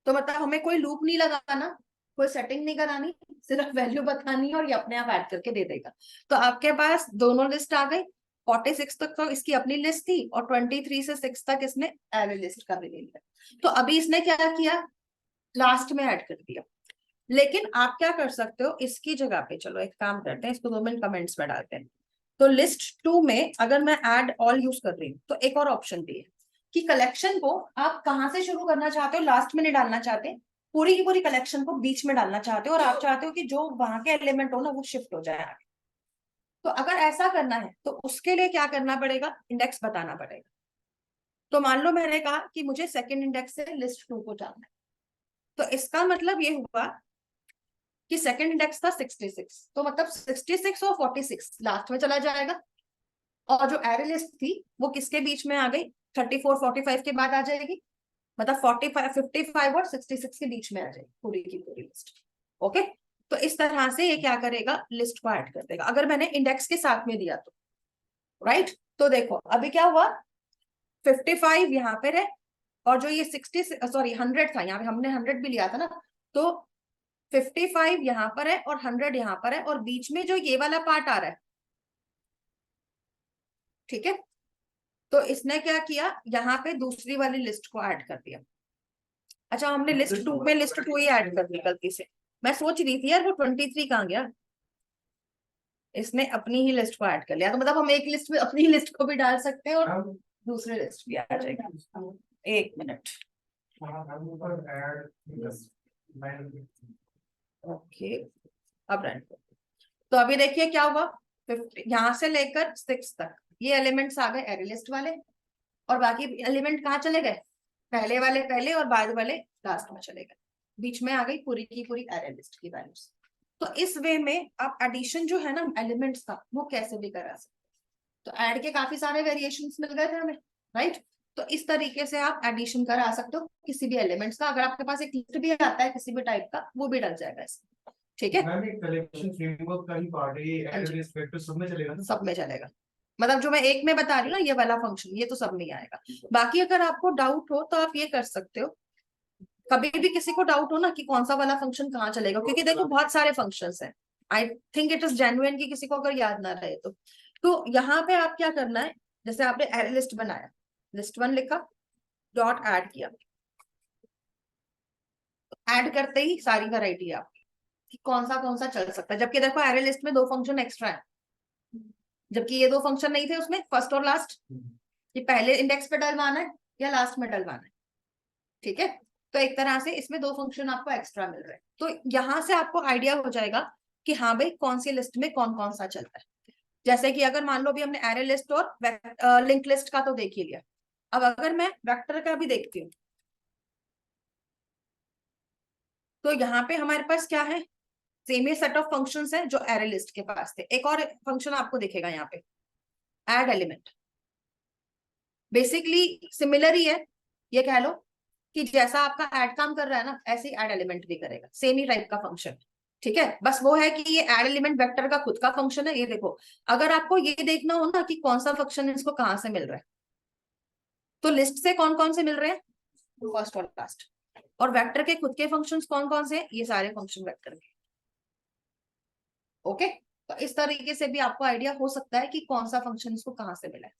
तो मतलब हमें कोई लूप नहीं लगाना, कोई सेटिंग नहीं करानी, सिर्फ वैल्यू बतानी है और ये अपने आप ऐड करके दे देगा। तो आपके पास दोनों लिस्ट आ गई। 46 तक तो इसकी अपनी लिस्ट थी और 23 से 6 तक इसने एरे लिस्ट का भी ले लिया। तो अभी इसने क्या किया, लास्ट में ऐड कर दिया। लेकिन आप क्या कर सकते हो इसकी जगह पे, चलो एक काम करते हैं, इसको 2 मिनट कमेंट्स में डालते हैं। तो लिस्ट 2 में अगर मैं ऐड ऑल यूज कर रही हूँ तो एक और ऑप्शन भी है कि कलेक्शन को आप कहाँ से शुरू करना चाहते हो, लास्ट में नहीं डालना चाहते, पूरी की पूरी कलेक्शन को बीच में डालना चाहते हो, और आप चाहते हो कि जो वहां के एलिमेंट हो ना वो शिफ्ट हो जाए आगे। तो अगर ऐसा करना है तो उसके लिए क्या करना पड़ेगा, इंडेक्स बताना पड़ेगा। तो मान लो मैंने कहा कि मुझे सेकंड इंडेक्स से लिस्ट 2 को जाना है, तो इसका मतलब ये हुआ कि सेकंड इंडेक्स था 66, तो मतलब 66 और 46 लास्ट में चला जाएगा, और जो एरे लिस्ट थी वो किसके बीच में आ गई, 34 45 के बाद आ जाएगी, मतलब 45 55 और 66 के बीच में आ जाएगी पूरी की पूरी लिस्ट। ओके, तो इस तरह से ये क्या करेगा, लिस्ट को ऐड कर देगा अगर मैंने इंडेक्स के साथ में दिया तो, राइट। तो देखो अभी क्या हुआ, 55 यहाँ पे है, और जो ये 100 था, यहाँ पे हमने 100 भी लिया था ना, तो 55 यहाँ पर है और 100 यहाँ पर है, और बीच में जो ये वाला पार्ट आ रहा है, ठीक है, तो इसने क्या किया, यहाँ पे दूसरी वाली लिस्ट को ऐड कर दिया। अच्छा, हमने लिस्ट 2 में लिस्ट 2 ही ऐड कर दी गलती से, मैं सोच रही थी यार वो 23 कहाँ गया, इसने अपनी ही लिस्ट को ऐड कर लिया, तो मतलब हम एक लिस्ट में अपनी लिस्ट को भी डाल सकते हैं और दूसरी लिस्ट भी आ जाएगा। एक मिनट, ओके, अब रन। तो अभी देखिए क्या हुआ, 50 यहाँ से लेकर 6 तक ये एलिमेंट्स आ गए एरे लिस्ट वाले, और बाकी एलिमेंट कहाँ चले गए, पहले वाले पहले और बाद वाले लास्ट में चले गए, बीच में आ गई पूरी की पूरी एरे लिस्ट की वैल्यूज। तो इस वे में आप एडिशन जो है ना एलिमेंट्स का, वो कैसे भी करा सकते हैं। तो ऐड के काफी सारे वेरिएशंस मिल गए थे हमें, राइट। तो इस तरीके से आप एडिशन करा सकते हो किसी भी एलिमेंट्स का, अगर आपके पास एक लिस्ट भी आता है किसी भी टाइप का, वो भी डल जाएगा इसमें, ठीक है। कलेक्शन फ्रेमवर्क का ही पार्ट है, ये एरे लिस्ट वेक्टर सब में चलेगा ना? सब में चलेगा, मतलब जो मैं एक में बता रही हूँ ना ये वाला फंक्शन, ये तो सब में ही आएगा। बाकी अगर आपको डाउट हो तो आप ये कर सकते हो, कभी भी किसी को डाउट हो ना कि कौन सा वाला फंक्शन कहाँ चलेगा, क्योंकि देखो बहुत सारे फंक्शंस हैं, I think it is genuine कि किसी को अगर याद ना रहे तो यहाँ पे आप क्या करना है, जैसे आपने एरे लिस्ट बनाया, लिस्ट 1 लिखा, डॉट ऐड किया, ऐड करते ही सारी वैरायटी आपकी कि कौन सा चल सकता है, जबकि देखो एरे लिस्ट में 2 फंक्शन एक्स्ट्रा है, जबकि ये 2 फंक्शन नहीं थे उसमें, फर्स्ट और लास्ट, ये पहले इंडेक्स पे डलवाना है या लास्ट में डलवाना है, ठीक है। तो एक तरह से इसमें 2 फंक्शन आपको एक्स्ट्रा मिल रहे हैं, तो यहां से आपको आइडिया हो जाएगा कि हाँ भाई कौन सी लिस्ट में कौन कौन सा चलता है। जैसे कि अगर मान लो भी हमने एरे लिस्ट और लिंक लिस्ट का तो देख ही लिया, अब अगर मैं वेक्टर का भी देखती हूँ, तो यहाँ पे हमारे पास क्या है, same he set of functions है जो एरे लिस्ट के पास थे। एक और फंक्शन आपको दिखेगा यहाँ पे, ऐड एलिमेंट, बेसिकली सिमिलर ही है, ये कह लो कि जैसा आपका ऐड काम कर रहा है ना, ऐसे ही ऐड एलिमेंट भी करेगा, सेम ही टाइप का फंक्शन, ठीक है। बस वो है कि ये ऐड एलिमेंट वेक्टर का खुद का फंक्शन है। ये देखो, अगर आपको ये देखना हो ना कि कौन सा फंक्शन इसको कहाँ से मिल रहा है, तो लिस्ट से कौन कौन से मिल रहे हैं, फर्स्ट और लास्ट, और वेक्टर के खुद के फंक्शंस कौन कौन से हैं, ये सारे फंक्शन वेक्टर के, ओके। तो इस तरीके से भी आपको आइडिया हो सकता है कि कौन सा फंक्शन इसको कहाँ से मिला है,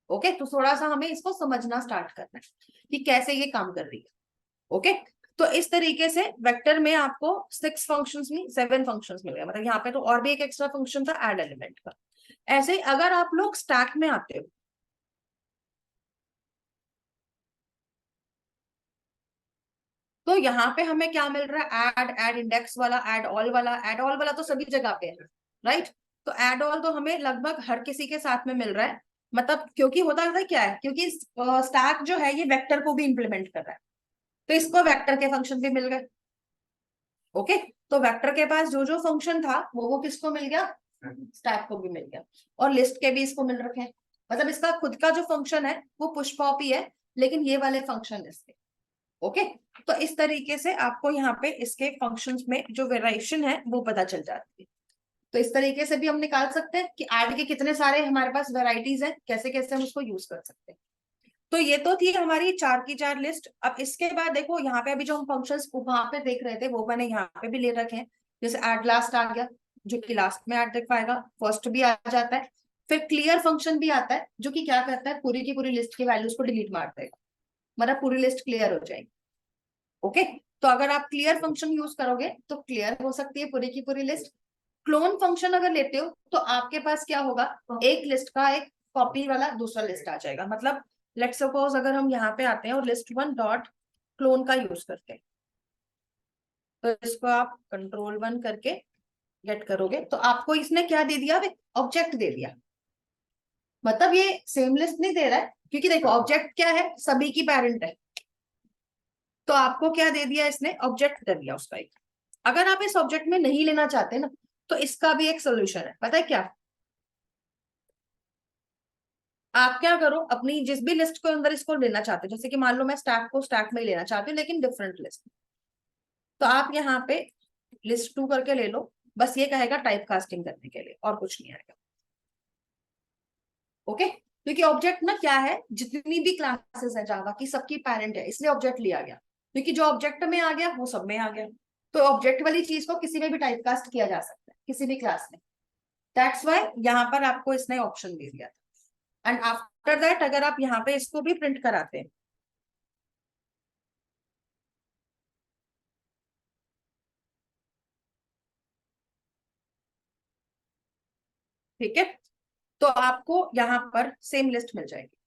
ओके। तो थोड़ा सा हमें इसको समझना स्टार्ट करना है कि कैसे ये काम कर रही है, ओके। तो इस तरीके से वेक्टर में आपको 6 फंक्शंस में 7 फंक्शंस मिल गए, मतलब यहाँ पे तो और भी एक एक्स्ट्रा फंक्शन था ऐड एलिमेंट का। ऐसे ही अगर आप लोग स्टैक में आते हो, तो यहाँ पे हमें क्या मिल रहा है, ऐड इंडेक्स वाला, ऐड ऑल वाला। ऐड ऑल वाला तो सभी जगह पे है, राइट। तो ऐड ऑल तो हमें लगभग हर किसी के साथ में मिल रहा है, मतलब क्योंकि होता है क्या है, क्योंकि स्टैक जो है ये वेक्टर को भी इंप्लीमेंट कर रहा है, तो इसको वेक्टर के फंक्शन भी मिल गए, ओके। तो वेक्टर के पास जो जो फंक्शन था वो किसको मिल गया, स्टैक को भी मिल गया, और लिस्ट के भी इसको मिल रखे हैं, मतलब इसका खुद का जो फंक्शन है वो पुश पॉप ही है, लेकिन ये वाले फंक्शन इसके, ओके। तो इस तरीके से आपको यहाँ पे इसके फंक्शंस में जो वेरिएशन है वो पता चल जाती है। तो इस तरीके से भी हम निकाल सकते हैं कि ऐड के कितने सारे हमारे पास वेराइटीज हैं, कैसे कैसे हम उसको यूज कर सकते हैं। तो ये तो थी हमारी 4 की 4 लिस्ट। अब इसके बाद देखो यहाँ पे अभी जो हम फंक्शंस वहां पे देख रहे थे वो मैंने यहाँ पे भी ले रखे हैं, जैसे ऐड लास्ट आ गया जो कि लास्ट में ऐड देख पाएगा, फर्स्ट भी आ जाता है, फिर क्लियर फंक्शन भी आता है जो कि क्या करता है, पूरी की पूरी लिस्ट की वैल्यूज को डिलीट मार देगा, मतलब पूरी लिस्ट क्लियर हो जाएगी, ओके। तो अगर आप क्लियर फंक्शन यूज करोगे तो क्लियर हो सकती है पूरी की पूरी लिस्ट। क्लोन फंक्शन अगर लेते हो तो आपके पास क्या होगा, एक लिस्ट का एक कॉपी वाला दूसरा लिस्ट आ जाएगा, मतलब लेट्स सपोज अगर हम यहाँ पे आते हैं और लिस्ट 1 डॉट क्लोन का यूज करते हैं, तो इसको आप कंट्रोल 1 करके गेट करोगे तो आपको इसने क्या दे दिया, ऑब्जेक्ट दे दिया, मतलब ये सेम लिस्ट नहीं दे रहा है, क्योंकि देखो ऑब्जेक्ट क्या है, सभी की पेरेंट है, तो आपको क्या दे दिया इसने, ऑब्जेक्ट दे दिया उसका एक, अगर आप इस ऑब्जेक्ट में नहीं लेना चाहते ना, तो इसका भी एक सोल्यूशन है, पता है क्या? आप क्या करो, अपनी जिस भी लिस्ट के अंदर इसको लेना चाहते हो, जैसे कि मान लो मैं स्टैक को स्टैक में ही लेना चाहती हूँ लेकिन डिफरेंट लिस्ट, तो आप यहाँ पे लिस्ट 2 करके ले लो, बस ये कहेगा टाइप कास्टिंग करने के लिए, और कुछ नहीं आएगा। ओके, क्योंकि ऑब्जेक्ट ना क्या है, जितनी भी क्लासेस है जावा की सबकी पेरेंट है, इसलिए ऑब्जेक्ट लिया गया, क्योंकि जो ऑब्जेक्ट में आ गया वो सब में आ गया। तो ऑब्जेक्ट वाली चीज को किसी में भी टाइप कास्ट किया जा सकता है, किसी भी क्लास में। दैट्स वाई यहाँ पर आपको इसने ऑप्शन दे दिया था। एंड आफ्टर दैट अगर आप यहाँ पे इसको भी प्रिंट कराते हैं, ठीक है, तो आपको यहाँ पर सेम लिस्ट मिल जाएगी।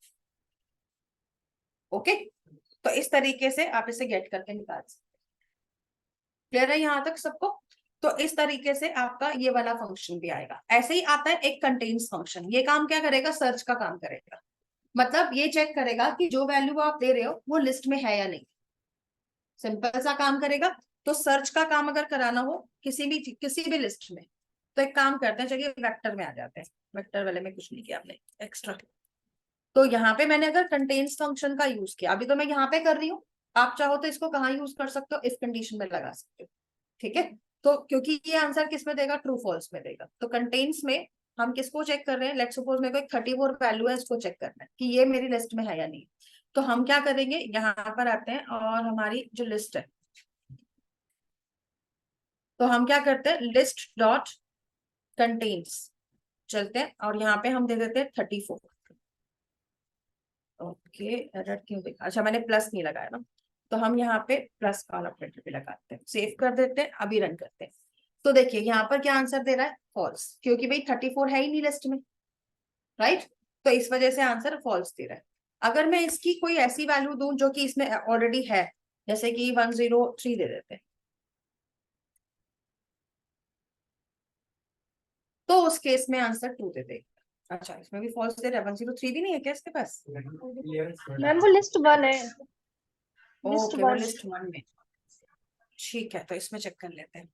ओके, तो इस तरीके से आप इसे गेट करके निकाल सकते हैं। क्लियर है यहाँ तक सबको? तो इस तरीके से आपका ये वाला फंक्शन भी आएगा। ऐसे ही आता है एक कंटेन्स फंक्शन, ये काम क्या करेगा, सर्च का काम करेगा। मतलब ये चेक करेगा कि जो वैल्यू आप दे रहे हो वो लिस्ट में है या नहीं, सिंपल सा काम करेगा। तो सर्च का काम अगर कराना हो किसी भी लिस्ट में, तो एक काम करते हैं, चलिए वेक्टर में आ जाते हैं। वेक्टर वाले में कुछ नहीं किया आपने एक्स्ट्रा। तो यहाँ पे मैंने अगर कंटेन्स फंक्शन का यूज किया, अभी तो मैं यहाँ पे कर रही हूँ, आप चाहो तो इसको कहाँ यूज कर सकते हो, इफ कंडीशन में लगा सकते हो। ठीक है, तो क्योंकि ये आंसर किस में देगा, ट्रू फॉल्स में देगा। तो कंटेन्स में हम किसको चेक कर रहे हैं, लेट्स सपोज मेरे को एक 34 वैल्यू है, इसको चेक करना है कि ये मेरी लिस्ट में है या नहीं। तो हम क्या करेंगे, यहाँ पर आते हैं और हमारी जो लिस्ट है, तो हम क्या करते हैं, लिस्ट डॉट कंटेन्स चलते हैं और यहाँ पे हम दे देते हैं 34। ओके, एरर क्यों देखा, अच्छा मैंने प्लस नहीं लगाया ना, तो हम यहाँ पे प्लस का ऑपरेटर भी लगाते हैं, सेव कर देते हैं, अभी रन करते हैं। तो देखिए यहाँ पर क्या आंसर दे रहा है, फॉल्स, क्योंकि भाई 34 है ही नहीं लिस्ट में, राइट। तो इस वजह से आंसर फॉल्स दे रहा है। अगर मैं इसकी कोई ऐसी वैल्यू दूं जो कि इसमें ऑलरेडी है, जैसे कि 103 दे देते हैं, तो उस केस में आंसर ट्रू दे देगा। अच्छा, इसमें भी फॉल्स दे रहा है, 103 भी नहीं है क्या इसके पास? मैम वो लिस्ट 1 है, लिस्ट ओके, वो 1। लिस्ट 1 में, ठीक है, तो इसमें चेक कर लेते हैं।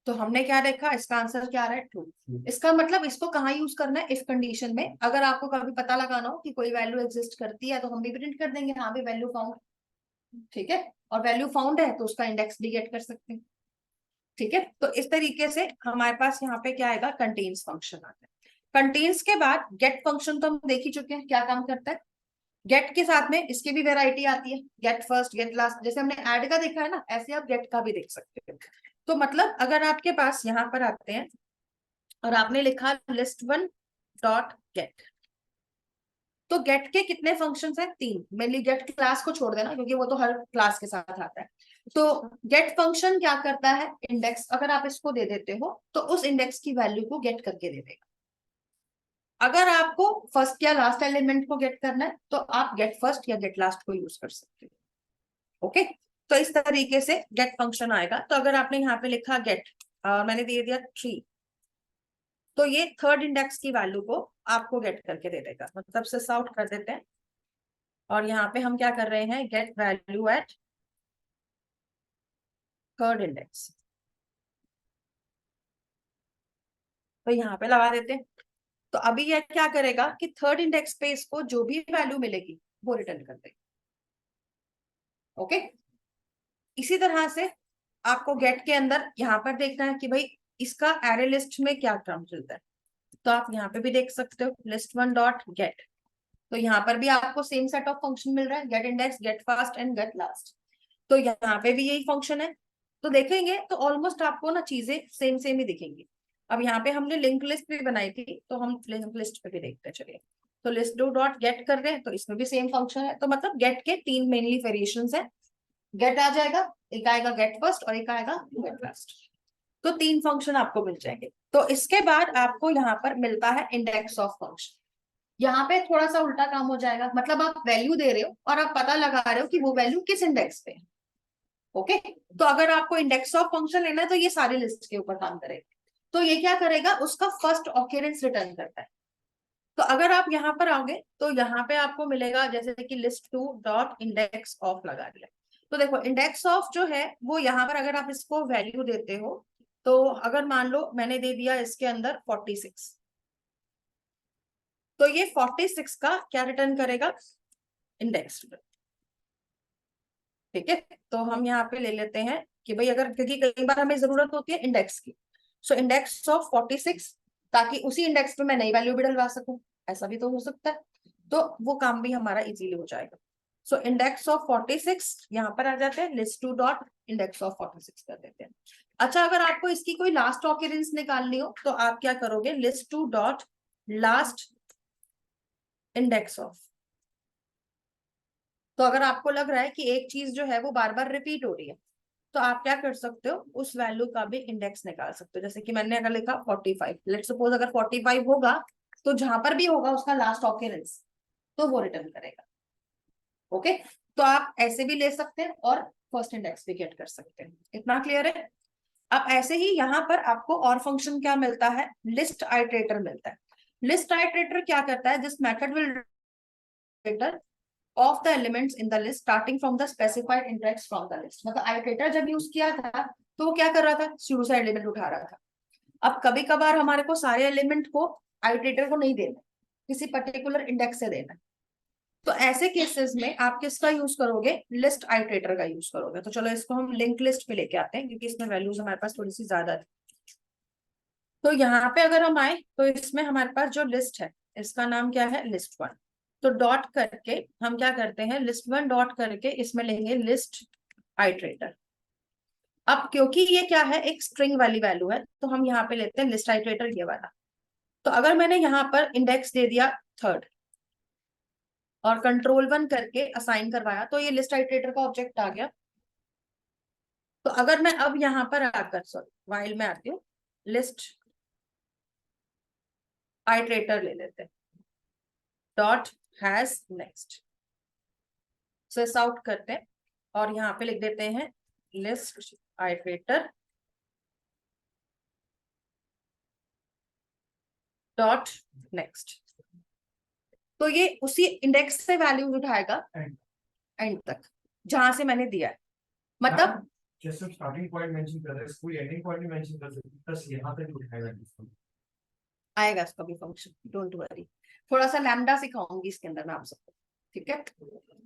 तो हमने क्या देखा, इसका आंसर क्या आ रहा है, ट्रू। इसका मतलब इसको कहाँ यूज करना है, इफ कंडीशन में। अगर आपको कभी पता लगाना हो कि कोई वैल्यू एग्जिस्ट करती है, तो हम भी प्रिंट कर देंगे, हाँ भी वैल्यू फाउंड, ठीक है, और वैल्यू फाउंड है तो उसका इंडेक्स भी गेट कर सकते हैं। ठीक है, तो इस तरीके से हमारे पास यहाँ पे क्या आएगा, कंटेन्स फंक्शन आता है। कंटेन्स के बाद गेट फंक्शन तो हम देख ही चुके हैं क्या काम करता है। गेट के साथ में इसकी भी वेराइटी आती है, गेट फर्स्ट, गेट लास्ट, जैसे हमने ऐड का देखा है ना, ऐसे आप गेट का भी देख सकते हो। तो मतलब अगर आपके पास यहाँ पर आते हैं और आपने लिखा लिस्ट 1 डॉट गेट, तो गेट के कितने फंक्शंस हैं, 3। मेनली गेट क्लास को छोड़ देना क्योंकि वो तो हर क्लास के साथ आता है। तो गेट फंक्शन क्या करता है, इंडेक्स अगर आप इसको दे देते हो तो उस इंडेक्स की वैल्यू को गेट करके दे देगा। अगर आपको फर्स्ट या लास्ट एलिमेंट को गेट करना है तो आप गेट फर्स्ट या गेट लास्ट को यूज कर सकते हो। ओके, तो इस तरीके से गेट फंक्शन आएगा। तो अगर आपने यहाँ पे लिखा गेट, मैंने दे दिया 3, तो ये थर्ड इंडेक्स की वैल्यू को आपको गेट करके दे देगा। मतलब सिस आउट कर देते हैं और यहाँ पे हम क्या कर रहे हैं, get value at third index, तो यहाँ पे लगा देते हैं। तो अभी यह क्या करेगा कि थर्ड इंडेक्स पे इसको जो भी वैल्यू मिलेगी वो रिटर्न कर देगा। ओके, इसी तरह से आपको गेट के अंदर यहाँ पर देखना है कि भाई इसका एरे लिस्ट में क्या क्रम चलता है। तो आप यहाँ पे भी देख सकते हो लिस्ट 1 डॉट गेट, तो यहाँ पर भी आपको सेम सेट ऑफ फंक्शन मिल रहा है, get index, get first and get last. तो यहाँ पे भी यही फंक्शन है। तो देखेंगे तो ऑलमोस्ट आपको ना चीजें सेम सेम ही दिखेंगी। अब यहाँ पे हमने लिंक लिस्ट भी बनाई थी, तो हम लिंक लिस्ट पे भी देखते हैं, चलिए। तो लिस्ट 2 डॉट गेट कर रहे हैं, तो इसमें भी सेम फंक्शन है। तो मतलब गेट के 3 मेनली वेरिएशन है, गेट आ जाएगा, एक आएगा गेट फर्स्ट और एक आएगा गेट लास्ट। तो 3 फंक्शन आपको मिल जाएंगे। तो इसके बाद आपको यहाँ पर मिलता है इंडेक्स ऑफ फंक्शन। यहाँ पे थोड़ा सा उल्टा काम हो जाएगा, मतलब आप वैल्यू दे रहे हो और आप पता लगा रहे हो कि वो वैल्यू किस इंडेक्स पे है। ओके, तो अगर आपको इंडेक्स ऑफ फंक्शन लेना है तो ये सारी लिस्ट के ऊपर काम करेगा। तो ये क्या करेगा, उसका फर्स्ट ऑक्यूरेंस रिटर्न करता है। तो अगर आप यहाँ पर आओगे तो यहाँ पे आपको मिलेगा जैसे कि लिस्ट 2 डॉट इंडेक्स ऑफ लगा दिया, तो देखो इंडेक्स ऑफ जो है वो यहाँ पर अगर आप इसको वैल्यू देते हो, तो अगर मान लो मैंने दे दिया इसके अंदर 46, तो ये 46 का क्या रिटर्न करेगा, इंडेक्स। ठीक है, तो हम यहाँ पे ले लेते हैं कि भाई अगर, क्योंकि कई बार हमें जरूरत होती है इंडेक्स की, सो इंडेक्स ऑफ 46, ताकि उसी इंडेक्स पे मैं नई वैल्यू भी डलवा सकूं, ऐसा भी तो हो सकता है, तो वो काम भी हमारा इजीली हो जाएगा। सो इंडेक्स ऑफ 46 यहाँ पर आ जाते हैं, list to dot index of 46 कर देते हैं। अच्छा, अगर आपको इसकी कोई लास्ट ऑकरेंस निकालनी हो तो आप क्या करोगे, list to dot last index of. तो अगर आपको लग रहा है कि एक चीज जो है वो बार बार रिपीट हो रही है, तो आप क्या कर सकते हो, उस वैल्यू का भी इंडेक्स निकाल सकते हो। जैसे कि मैंने अगर लिखा 45, लेट्स सपोज अगर 45 होगा, तो जहां पर भी होगा उसका लास्ट ऑकरेंस, तो वो रिटर्न करेगा। ओके, तो आप ऐसे भी ले सकते हैं और फर्स्ट इंडेक्स भी गेट कर सकते हैं। इतना क्लियर है? अब ऐसे ही यहाँ पर आपको और फंक्शन क्या मिलता है, लिस्ट आइटरेटर मिलता है। लिस्ट आइटरेटर क्या करता है, this method will of the elements in the list starting from the specified index from the list। मतलब आइटरेटर जब यूज किया था तो वो क्या कर रहा था, शुरू से एलिमेंट उठा रहा था। अब कभी कभार हमारे को सारे एलिमेंट को आइटरेटर को नहीं देना, किसी पर्टिकुलर इंडेक्स से देना, तो ऐसे केसेस में आप किसका यूज करोगे, लिस्ट आइटरेटर का यूज करोगे। तो चलो इसको हम लिंक लिस्ट पे लेके आते हैं, क्योंकि इसमें वैल्यूज हमारे पास थोड़ी सी ज्यादा थी। तो यहाँ पे अगर हम आए तो इसमें हमारे पास जो लिस्ट है इसका नाम क्या है, लिस्ट 1। तो डॉट करके हम क्या करते हैं, लिस्ट 1 डॉट करके इसमें लेंगे लिस्ट आइटरेटर। अब क्योंकि ये क्या है, एक स्ट्रिंग वाली वैल्यू है, तो हम यहाँ पे लेते हैं लिस्ट आइटरेटर ये वाला। तो अगर मैंने यहाँ पर इंडेक्स दे दिया 3rd और कंट्रोल 1 करके असाइन करवाया, तो ये लिस्ट आइटरेटर का ऑब्जेक्ट आ गया। तो अगर मैं अब यहाँ पर आकर, सॉरी व्हाइल में आती हूँ, लिस्ट आइटरेटर ले लेते हैं, dot has next, sysout करते हैं और यहाँ पे लिख देते हैं लिस्ट आइटरेटर डॉट नेक्स्ट। तो ये उसी इंडेक्स से वैल्यू उठाएगा एंड तक जहां से मैंने दिया है। मतलब जैसे स्टार्टिंग पॉइंट मेंशन कर रहे हैं, कोई एंडिंग पॉइंट भी मेंशन कर सकते हैं, बस यहाँ तक उठाएगा इसको। आएगा इसका भी फंक्शन, डोंट वरी। थोड़ा सा लैम्डा सिखाऊंगी इसके अंदर मैं आप सबको, ठीक है,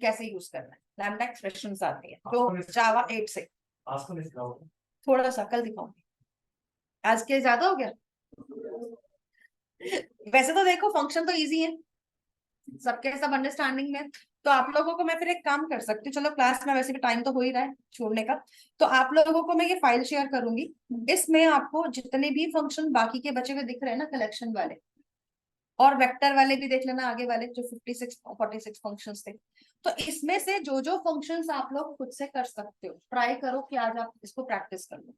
कैसे यूज करना है। लैम्डा एक्सप्रेशंस आती है तो जावा 8 से, आज तो नहीं सिखाओगे? थोड़ा सा कल दिखाऊंगी, आज के ज्यादा हो गया। वैसे तो देखो फंक्शन तो इजी है, सबके सब अंडरस्टैंडिंग में। तो आप लोगों को मैं फिर एक काम कर सकती हूँ, चलो क्लास में वैसे भी टाइम तो हो ही रहा है छोड़ने का, तो आप लोगों को मैं ये फाइल शेयर करूंगी, इसमें आपको जितने भी फंक्शन बाकी के बचे हुए दिख रहे हैं ना, कलेक्शन वाले और वेक्टर वाले भी देख लेना, आगे वाले जो 46 फंक्शंस थे, तो इसमें से जो जो फंक्शंस आप लोग खुद से कर सकते हो, ट्राई करो कि आज आप इसको प्रैक्टिस कर लो।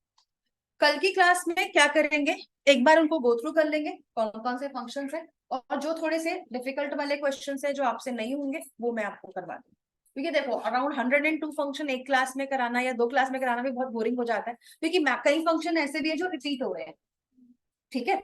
कल की क्लास में क्या करेंगे, एक बार उनको गो थ्रू कर लेंगे कौन कौन से फंक्शंस है, और जो थोड़े से डिफिकल्ट वाले क्वेश्चंस है जो आपसे नहीं होंगे वो मैं आपको करवा दूंगी। क्योंकि देखो अराउंड 102 फंक्शन एक क्लास में कराना या 2 क्लास में कराना भी बहुत बोरिंग हो जाता है, क्योंकि कई फंक्शन ऐसे भी है जो रिपीट हो रहे हैं। ठीक है,